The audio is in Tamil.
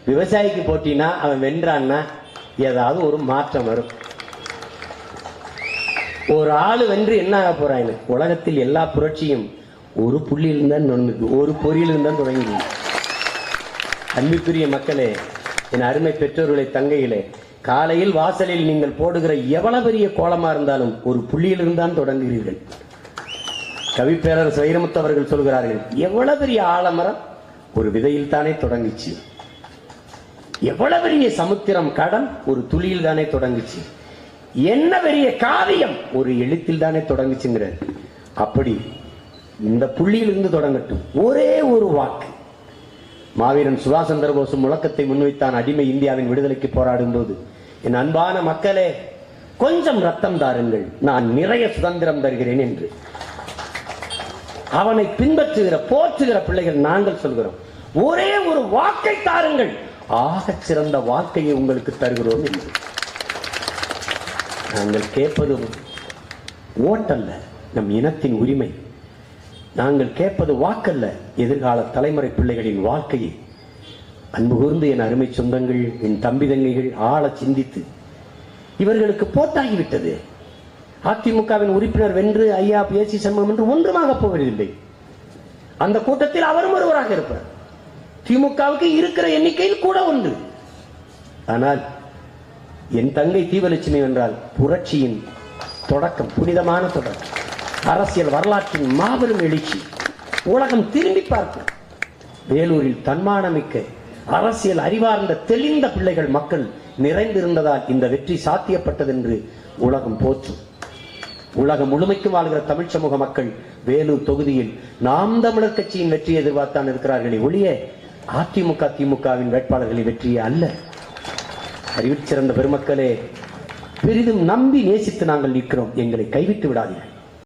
விவசாயிக்கு போட்டினா அவன் வென்றான்னா ஏதாவது ஒரு மாற்றம் வரும். ஒரு ஆளு வென்று என்ன ஆக போறாங்க? உலகத்தில் எல்லா புரட்சியும் ஒரு புள்ளியில் தான் தொடங்குது, ஒரு பொறியிலிருந்து தான் தொடங்கி. அன்புக்குரிய மக்களே, என் அருமை பெற்றோர்களை, தங்கைகளே, காலையில் வாசலில் நீங்கள் போடுகிற எவ்வளவு பெரிய கோலமா இருந்தாலும் ஒரு புள்ளியிலிருந்து தான் தொடங்குகிறீர்கள். கவிப்பேரரசு வைரமுத்து அவர்கள் சொல்கிறார்கள், எவ்வளவு பெரிய ஆலமரம் ஒரு விதையில் தானே தொடங்குச்சு, எவ்வளவு பெரிய சமுத்திரம் கடல் ஒரு துளியில் தானே தொடங்குச்சு, என்ன பெரிய காவியம் ஒரு எழுத்தில் தானே தொடங்குச்சுங்கிறார். அப்படி இந்த புள்ளியிலிருந்து தொடங்கட்டும். ஒரே ஒரு வாக்கு. மாவீரன் சுபாஷ் சந்திர போஸ் முழக்கத்தை முன்வைத்தான் அடிமை இந்தியாவின் விடுதலைக்கு போராடும் போது, என் அன்பான மக்களே, கொஞ்சம் ரத்தம் தாருங்கள், நான் நிறைய சுதந்திரம் தருகிறேன் என்று. அவனை பின்பற்றுகிற போற்றுகிற பிள்ளைகள் நாங்கள் சொல்கிறோம், ஒரே ஒரு வாக்கை தாருங்கள், ஆக சிறந்த வாக்கையை உங்களுக்கு தருகிறோம் என்று. நாங்கள் கேட்பது ஓட்டல்ல, நம் இனத்தின் உரிமை. நாங்கள் கேட்பது வாக்கல்ல, எதிர்கால தலைமுறை பிள்ளைகளின் வாழ்க்கையை. அன்பு கூர்ந்து என் அருமை சொந்தங்கள், என் தம்பி தங்கைகள் ஆழ சிந்தித்து, இவர்களுக்கு போட்டாகிவிட்டது. அதிமுகவின் உறுப்பினர் வென்று ஐயா பேசி சண்முகம் என்று ஒன்றுமாக போவதில்லை. அந்த கூட்டத்தில் அவரும் ஒருவராக இருப்பார். திமுகவுக்கு இருக்கிற எண்ணிக்கையில் கூட ஒன்று. ஆனால் என் தங்கை தீபலட்சுமி என்றால் புரட்சியின் தொடக்கம், புனிதமான தொடக்கம், அரசியல் வரலாற்றின் மாபெரும் எழுச்சி. உலகம் திரும்பி பார்க்கும். வேலூரில் தன்மானமிக்க அரசியல் அறிவார்ந்த தெளிந்த பிள்ளைகள் மக்கள் நிறைந்திருந்ததால் இந்த வெற்றி சாத்தியப்பட்டது என்று உலகம் போற்றும். உலகம் முழுமைக்கு வாழ்கிற தமிழ் சமூக மக்கள் வேலூர் தொகுதியில் நாம் தமிழர் கட்சியின் வெற்றியை எதிர்பார்த்தான் இருக்கிறார்களே ஒழிய அதிமுக திமுகவின் வேட்பாளர்களின் வெற்றியே அல்ல. அறிவில் சிறந்த பெருமக்களே, பெரிதும் நம்பி நேசித்து நாங்கள் நிற்கிறோம், எங்களை கைவிட்டு விடாதீர்கள்.